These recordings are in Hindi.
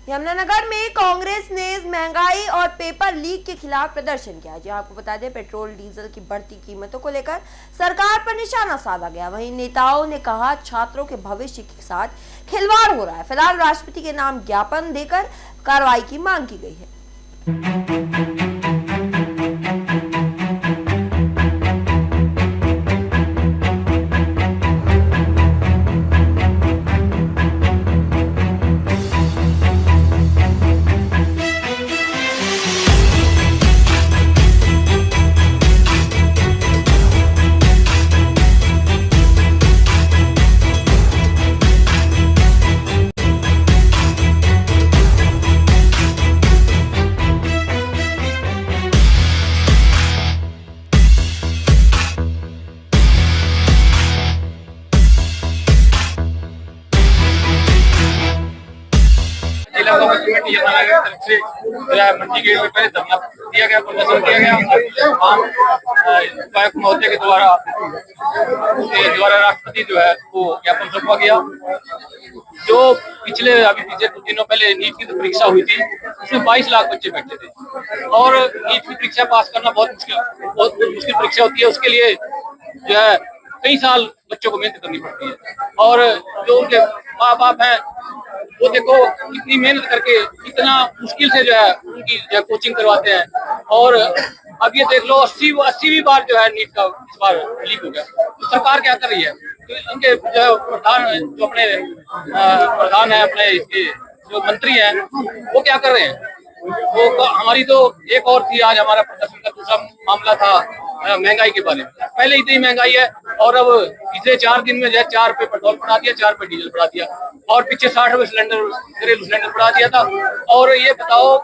यमुनानगर में कांग्रेस ने महंगाई और पेपर लीक के खिलाफ प्रदर्शन किया। जी आपको बता दें, पेट्रोल डीजल की बढ़ती कीमतों को लेकर सरकार पर निशाना साधा गया। वहीं नेताओं ने कहा छात्रों के भविष्य के साथ खिलवाड़ हो रहा है। फिलहाल राष्ट्रपति के नाम ज्ञापन देकर कार्रवाई की मांग की गई है। जिला कांग्रेस कमेटी यमुनानगर की तरफ से मंडी गेट में पहले धरना दिया गया, प्रदर्शन किया गया। आम उपायुक्त महोदय के द्वारा राष्ट्रपति जो है वो ज्ञापन सौंपा गया। जो पिछले अभी 2 दिनों पहले नीट की परीक्षा हुई थी, उसमें 22 लाख बच्चे बैठे थे और नीट की परीक्षा पास करना बहुत मुश्किल परीक्षा होती है। उसके लिए जो है कई साल बच्चों को मेहनत करनी पड़ती है और जो उनके माँ बाप हैं वो देखो कितनी मेहनत करके कितना मुश्किल से जो है उनकी जो है कोचिंग करवाते हैं। और अब ये देख लो 80वीं बार जो है नीट का इस बार लीक हो गया। तो सरकार क्या कर रही है? तो उनके जो प्रधान जो अपने प्रधान है, अपने इसके जो मंत्री हैं, वो क्या कर रहे हैं? वो हमारी तो एक और थी, आज हमारा प्रदर्शन का दूसरा मामला था महंगाई के बारे में। पहले इतनी महंगाई है और अब पिछले 4 दिन में जो है 4 रुपए पेट्रोल बढ़ा दिया, 4 रुपए डीजल बढ़ा दिया और पीछे 60 रुपए सिलेंडर घरेलू सिलेंडर बढ़ा दिया था। और ये बताओ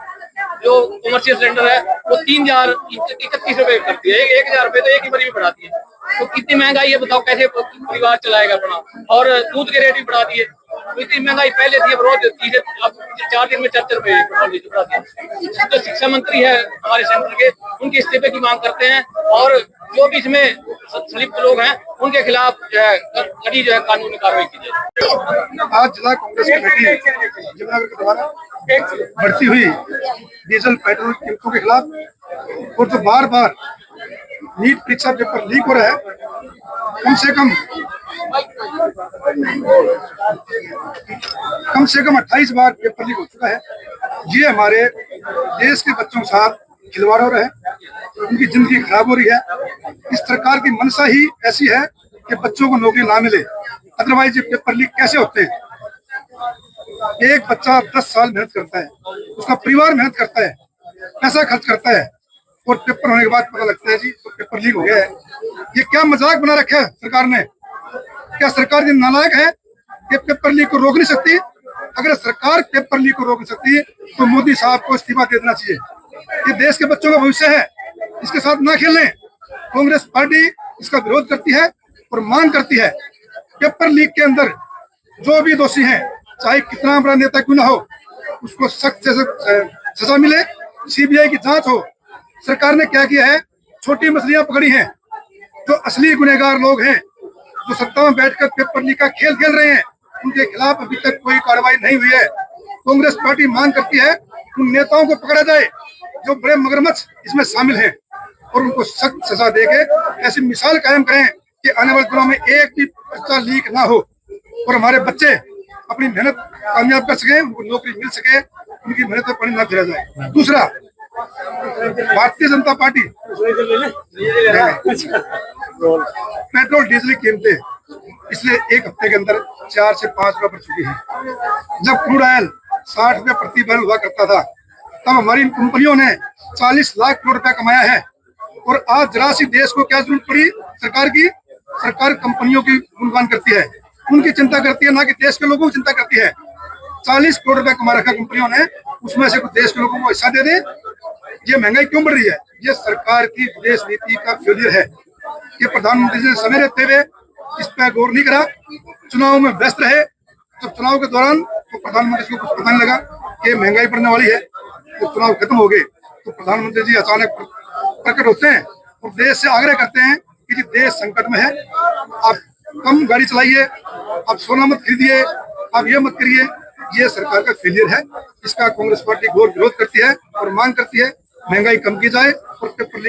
जो कमर्शियल सिलेंडर है वो 3031 रुपए कर दिया, 1000 रुपए तो एक ही बारी में बढ़ा दिए। तो कितनी महंगाई है बताओ, कैसे परिवार चलाएगा अपना? और दूध के रेट भी बढ़ा दिए। तो इतनी महंगाई पहले थी, अब रोज अब 4 दिन में 4 रुपए पेट्रोल डीजल बढ़ा दिया। जो शिक्षा मंत्री है हमारे सेंटर के, उनके इस्तीफे की मांग करते हैं और जो भी इसमें संलिप्त लोग हैं उनके खिलाफ जो है कड़ी जो है कानूनी कार्रवाई की जाए। आज जिला कांग्रेस कमेटी यमुनानगर के द्वारा बढ़ती हुई डीजल पेट्रोल कीमतों के खिलाफ और जो बार बार नीट परीक्षा पेपर लीक हो रहा है, कम से कम 28 बार पेपर लीक हो चुका है। ये हमारे देश के बच्चों के साथ खिलवाड़ हो रहा है, उनकी जिंदगी खराब हो रही है। इस सरकार की मंशा ही ऐसी है कि बच्चों को नौकरी ना मिले, अदरवाइज ये पेपर लीक कैसे होते हैं? एक बच्चा 10 साल मेहनत करता है, उसका परिवार मेहनत करता है, पैसा खर्च करता है और पेपर होने के बाद पता लगता है जी तो पेपर लीक हो गया है। ये क्या मजाक बना रखा है सरकार ने? क्या सरकार ये नालायक है कि पेपर लीक को रोक नहीं सकती? अगर सरकार पेपर लीक को रोक नहीं सकती तो मोदी साहब को इस्तीफा दे देना चाहिए। ये देश के बच्चों का भविष्य है, इसके साथ ना खेलें। कांग्रेस पार्टी इसका विरोध करती है और मांग करती है पेपर लीक के अंदर जो भी दोषी हैं, चाहे कितना बड़ा नेता क्यों ना हो, उसको सख्त से सजा मिले, सीबीआई की जांच हो। सरकार ने क्या किया है? छोटी मछलियां पकड़ी हैं। जो असली गुनहगार लोग हैं, जो सत्ता में बैठकर पेपर लीक का खेल खेल रहे हैं, उनके खिलाफ अभी तक कोई कार्रवाई नहीं हुई है। कांग्रेस पार्टी मांग करती है उन नेताओं को पकड़ा जाए जो बड़े मगरमच्छ इसमें शामिल हैं और उनको सख्त सजा देके ऐसी मिसाल कायम करें कि आने वाले दिनों में एक भी पर्चा लीक ना हो और हमारे बच्चे अपनी मेहनत कामयाब कर सके, उनको नौकरी मिल सके, उनकी मेहनत पर पानी ना फिरा जाए। दूसरा, Bharatiya Janata party petrol diesel की कीमतें पिछले 1 हफ्ते के अंदर 4 से 5 रुपए बढ़ चुकी है। जब क्रूड ऑयल 60 रुपए प्रति बैरल हुआ करता था, तब हमारी इन कंपनियों ने 40 लाख करोड़ रुपया कमाया है। और आज जरा सी देश को क्या जरूरत पड़ी सरकार की? सरकार कंपनियों की गुणगान करती है, उनकी चिंता करती है, ना कि देश के लोगों की चिंता करती है। 40 करोड़ रुपया कमा रखा कंपनियों ने, उसमें से कुछ देश के लोगों को हिस्सा दे दे। ये महंगाई क्यों बढ़ रही है? ये सरकार की विदेश नीति का फेलियर है कि प्रधानमंत्री जी ने समय रहते हुए इस पर गौर नहीं करा, चुनाव में व्यस्त रहे। जब चुनाव के दौरान तो प्रधानमंत्री को कुछ पता नहीं लगा कि महंगाई बढ़ने वाली है, तो चुनाव खत्म हो गए तो प्रधानमंत्री जी अचानक प्रकट होते हैं और देश से आग्रह करते हैं कि देश संकट में है, आप कम गाड़ी चलाइए, आप सोना मत खरीदिए, आप ये मत करिए। ये सरकार का फेलियर है। इसका कांग्रेस पार्टी घोर विरोध करती है और मांग करती है महंगाई कम की जाए और पेपर लीक